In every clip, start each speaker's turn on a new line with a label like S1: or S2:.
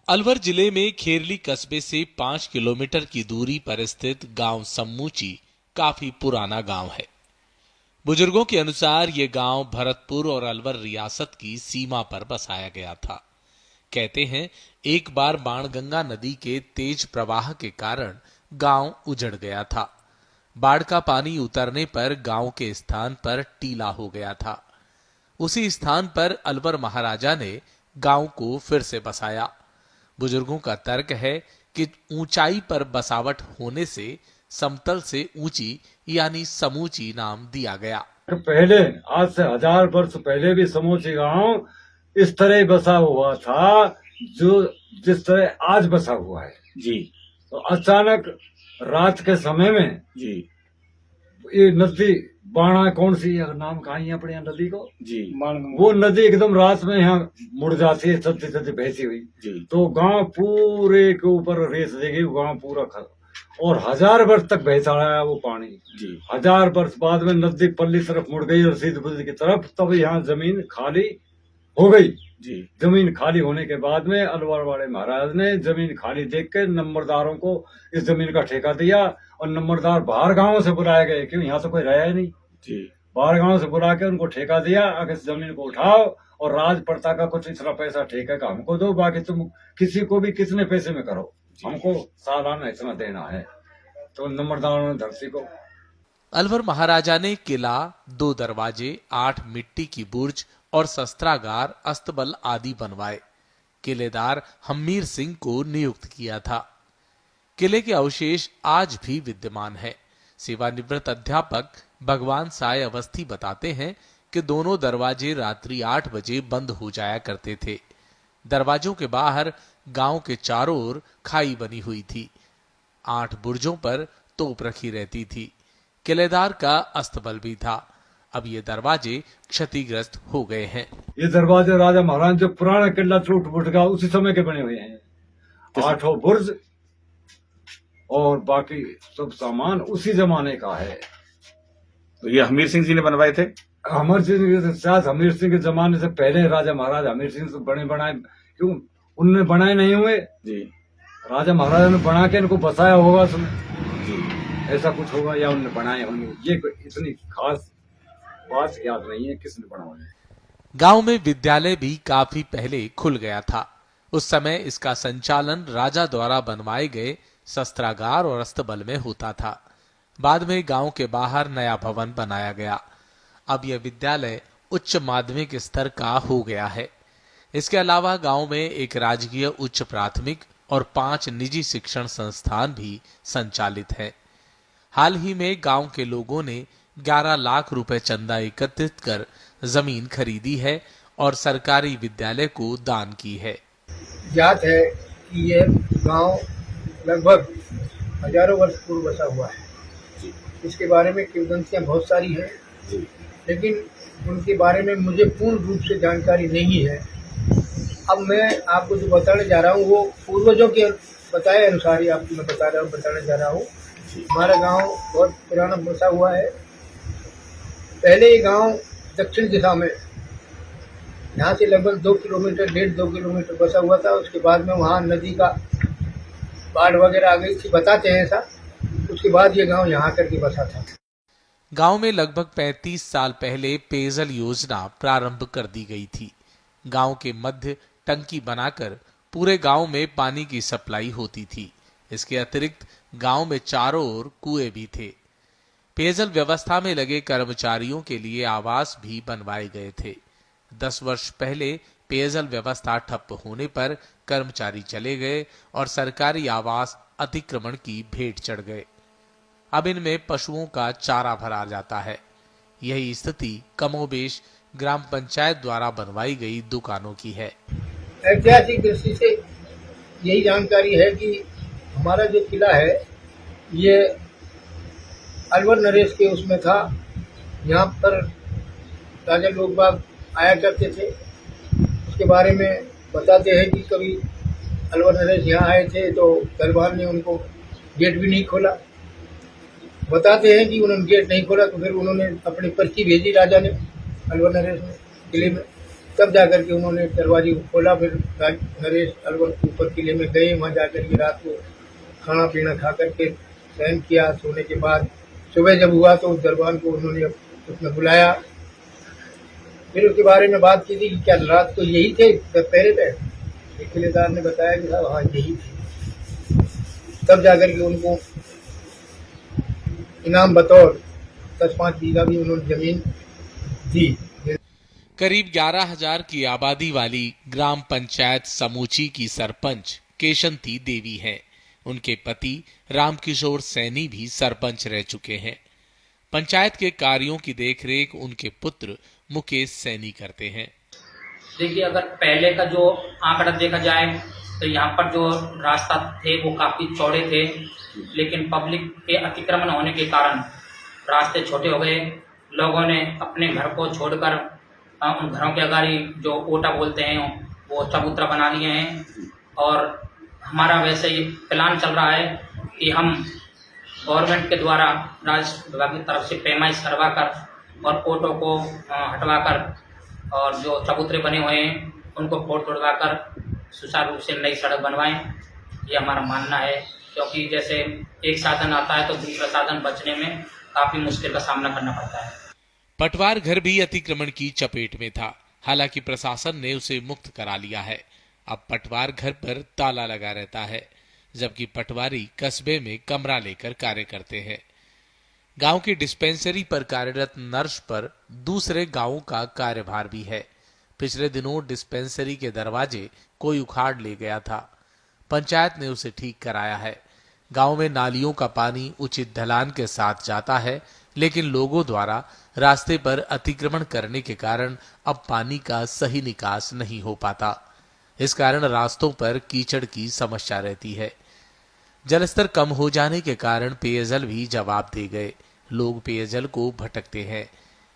S1: अलवर जिले में खेरली कस्बे से 5 किलोमीटर की दूरी पर स्थित गांव समूची काफी पुराना गांव है। बुजुर्गों के अनुसार ये गांव भरतपुर और अलवर रियासत की सीमा पर बसाया गया था। कहते हैं एक बार बाणगंगा नदी के तेज प्रवाह के कारण गांव उजड़ गया था। बाढ़ का पानी उतरने पर गांव के स्थान पर टीला हो गया था। उसी स्थान पर अलवर महाराजा ने गांव को फिर से बसाया। बुजुर्गों का तर्क है कि ऊंचाई पर बसावट होने से समतल से ऊंची यानी समूची नाम दिया गया।
S2: पहले आज से 1000 वर्ष पहले भी समूची गांव इस तरह बसा हुआ था जो जिस तरह आज बसा हुआ है
S3: जी।
S2: तो अचानक रात के समय में
S3: जी
S2: ये नदी बाणा कौन सी है, नाम कहा है अपने यहाँ नदी को
S3: जी
S2: वो नदी एकदम रात में यहाँ मुड़ जाती है, चलती चलती बहती हुई
S3: जी।
S2: तो गांव पूरे के ऊपर रेत देगी, गांव पूरा और 1000 वर्ष तक बहता रहा वो पानी
S3: जी।
S2: 1000 वर्ष बाद में नदी पल्ली तरफ मुड़ गई रसीद बुद्ध की तरफ, तब यहाँ जमीन खाली हो गई
S3: जी।
S2: जमीन खाली होने के बाद में अलवर वाले महाराज ने जमीन खाली देख के नंबरदारों को इस जमीन का ठेका दिया और नंबरदार बाहर गांव से बुलाए गए, क्यों यहाँ तो कोई रहा ही नहीं
S3: जी।
S2: बाहर गांव से बुला के उनको ठेका दिया, आगे इस जमीन को उठाओ और राजप्रता का कुछ इतना पैसा ठेके का हमको दो, बाकी तुम किसी को भी कितने पैसे में करो, हमको सालाना इतना देना है। तो नंबरदारों ने धरती को
S1: अलवर महाराजा ने किला, 2 दरवाजे, 8 मिट्टी की बुर्ज और शस्त्रागार, अस्तबल आदि बनवाए। किलेदार हम्मीर सिंह को नियुक्त किया था। किले के अवशेष आज भी विद्यमान है। सेवानिवृत्त अध्यापक भगवान साय अवस्थी बताते हैं कि दोनों दरवाजे रात्रि 8 बजे बंद हो जाया करते थे। दरवाजों के बाहर गांव के चारों ओर खाई बनी हुई थी। 8 बुर्जों पर तोप रखी रहती थी। किलेदार का अस्तबल भी था। अब ये दरवाजे क्षतिग्रस्त हो गए हैं।
S2: ये दरवाजे राजा महाराज जो पुराना किला टूट फूट गया उसी समय के बने हुए हैं। 8 बुर्ज और बाकी सब सामान उसी जमाने का है।
S3: तो ये हमीर सिंह जी ने बनवाए थे।
S2: हमीर सिंह शायद हमीर सिंह के जमाने से पहले राजा महाराज हमीर सिंह से बने बनाए, क्यों उनने बनाए नहीं हुए
S3: जी।
S2: राजा महाराजा ने बना के इनको बसाया होगा उसमें
S3: जी।
S2: ऐसा कुछ होगा या उनने बनाए होंगे, ये इतनी खास बात याद नहीं है किसने बनाया।
S1: गांव में विद्यालय भी काफी पहले खुल गया था। उस समय इसका संचालन राजा द्वारा बनवाए गए शस्त्रागार और अस्तबल में होता था। बाद में गांव के बाहर नया भवन बनाया गया। अब यह विद्यालय उच्च माध्यमिक स्तर का हो गया है। इसके अलावा गांव में एक राजकीय उच्च प्राथमिक और 5 निजी शिक्षण संस्थान भी संचालित है। हाल ही में गांव के लोगों ने 11 लाख रुपए चंदा एकत्रित कर जमीन खरीदी है और सरकारी विद्यालय को दान की है।
S4: ज्ञात है कि यह गांव लगभग हजारों वर्ष पूर्व बसा हुआ है। इसके बारे में किंवदंतियां बहुत सारी हैं, लेकिन उनके बारे में मुझे पूर्ण रूप से जानकारी नहीं है। अब मैं आपको जो बताने जा रहा हूँ वो पूर्वजों के बताए अनुसार ही आपको मैं बताने जा रहा हूँ। हमारा गांव बहुत पुराना बसा हुआ है। पहले ये गांव दक्षिण दिशा में यहाँ से लगभग 2 किलोमीटर 1.5-2 किलोमीटर बसा हुआ था। उसके बाद में वहाँ नदी का बाढ़ वगैरह आ गई थी, बताते हैं ऐसा। उसके बाद ये गांव यहाँ करके बसा था।
S1: गांव में लगभग 35 साल पहले पेयजल योजना प्रारंभ कर दी गई थी। गांव के मध्य टंकी बनाकर पूरे गांव में पानी की सप्लाई होती थी। इसके अतिरिक्त गांव में चारों ओर कुएं भी थे। पेयजल व्यवस्था में लगे कर्मचारियों के लिए आवास भी बनवाए गए थे। 10 वर्ष पहले पेयजल व्यवस्था ठप होने पर कर्मचारी चले गए और सरकारी आवास अतिक्रमण की भेंट चढ़ गए। अब इनमें पशुओं का चारा भरा जाता है। यही स्थिति कमोबेश ग्राम पंचायत द्वारा बनवाई गई दुकानों की है।
S4: ऐतिहासिक दृष्टि से यही जानकारी है कि हमारा जो किला है ये अलवर नरेश के उसमें था। यहाँ पर राजा लोग बाग आया करते थे। उसके बारे में बताते हैं कि कभी अलवर नरेश यहाँ आए थे तो दरबार ने उनको गेट भी नहीं खोला। बताते हैं कि उन्होंने गेट नहीं खोला तो फिर उन्होंने अपनी पर्ची भेजी राजा ने अलवर नरेश में किले में तब जाकर के उन्होंने दरवाजे को खोला। फिर नरेश अलवर ऊपर किले में गए, वहाँ जाकर के रात को खाना पीना खा करके शयन किया। सोने के बाद सुबह जब हुआ तो उस दरबान को उन्होंने उसमें बुलाया, फिर उसके बारे में बात की थी कि क्या रात को यही थे पहरे पे। एक किलेदार ने बताया कि साहब हाँ यही थे। तब जाकर के उनको इनाम बतौर 10-5 बीघा भी उन्होंने जमीन दी।
S1: करीब 11,000 की आबादी वाली ग्राम पंचायत समूची की सरपंच केशंती देवी है। उनके पति रामकिशोर सैनी भी सरपंच रह चुके हैं। पंचायत के कार्यों की देखरेख उनके पुत्र मुकेश सैनी करते हैं।
S5: देखिए, अगर पहले का जो आंकड़ा देखा जाए तो यहाँ पर जो रास्ता थे वो काफी चौड़े थे, लेकिन पब्लिक के अतिक्रमण होने के कारण रास्ते छोटे हो गए। लोगों ने अपने घर को छोड़कर उन घरों के अगाड़ी जो ओटा बोलते हैं वो चबूतरा बना लिए हैं। और हमारा वैसे ये प्लान चल रहा है कि हम गवर्नमेंट के द्वारा राजस्व विभाग की तरफ से पैमाइश करवा कर और ओटो को हटवा कर और जो चबूतरे बने हुए हैं उनको फोड़ तोड़वा कर सुचारू रूप से नई सड़क बनवाएं। ये हमारा मानना है, क्योंकि जैसे एक साधन आता है तो दूसरा साधन बचने में काफी मुश्किल का सामना करना पड़ता है।
S1: पटवार घर भी अतिक्रमण की चपेट में था, हालांकि प्रशासन ने उसे मुक्त करा लिया है। अब पटवार घर पर ताला लगा रहता है, जबकि पटवारी कस्बे में कमरा लेकर कार्य करते हैं। गांव की डिस्पेंसरी पर कार्यरत नर्स पर दूसरे गांवों का कार्यभार भी है। पिछले दिनों डिस्पेंसरी के दरवाजे कोई उखाड़ ले गया था, पंचायत ने उसे ठीक कराया है। गांव में नालियों का पानी उचित ढलान के साथ जाता है, लेकिन लोगों द्वारा रास्ते पर अतिक्रमण करने के कारण अब पानी का सही निकास नहीं हो पाता। इस कारण रास्तों पर कीचड़ की समस्या रहती है। जलस्तर कम हो जाने के कारण पेयजल भी जवाब दे गए। लोग पेयजल को भटकते हैं।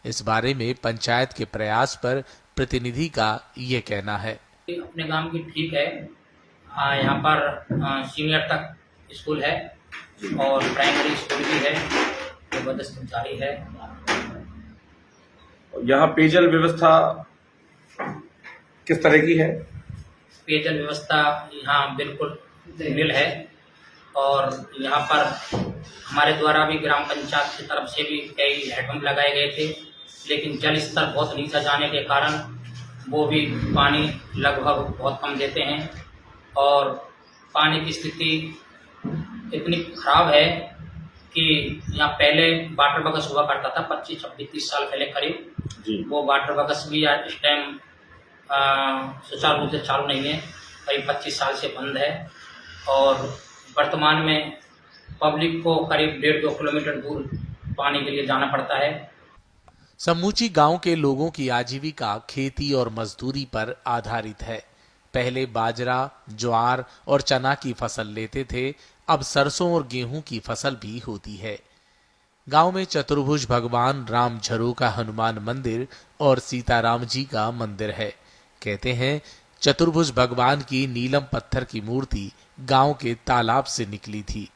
S1: इस बारे में पंचायत के प्रयास पर प्रतिनिधि का ये कहना है।
S5: अपने गांव की ठीक है, यहाँ पर सीनियर तक स्कूल है और प्राइमरी स्कूल भी है, जबरदस्त जारी है।
S3: यहाँ पेयजल व्यवस्था किस तरह की है?
S5: पेयजल व्यवस्था यहाँ बिल्कुल निल है और यहाँ पर हमारे द्वारा भी ग्राम पंचायत की तरफ से भी कई हैंडपम्प लगाए गए थे, लेकिन जल स्तर बहुत नीचा जाने के कारण वो भी पानी लगभग बहुत कम देते हैं और पानी की स्थिति इतनी खराब है कि यहाँ पहले वाटर बगस हुआ करता था 25, 26, 30 साल पहले करीब। वो वाटर बगस भी इस टाइम सुचारू रूप से चालू नहीं है, करीब 25 साल से बंद है और वर्तमान में पब्लिक को करीब 1.5-2 किलोमीटर दूर पानी के लिए जाना पड़ता है।
S1: समूची गांव के लोगों की आजीविका खेती और मजदूरी पर आधारित है। पहले बाजरा, ज्वार और चना की फसल लेते थे, अब सरसों और गेहूं की फसल भी होती है। गांव में चतुर्भुज भगवान राम झरो का हनुमान मंदिर और सीताराम जी का मंदिर है। कहते हैं चतुर्भुज भगवान की नीलम पत्थर की मूर्ति गांव के तालाब से निकली थी।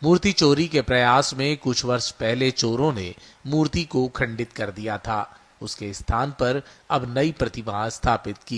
S1: मूर्ति चोरी के प्रयास में कुछ वर्ष पहले चोरों ने मूर्ति को खंडित कर दिया था। उसके स्थान पर अब नई प्रतिमा स्थापित की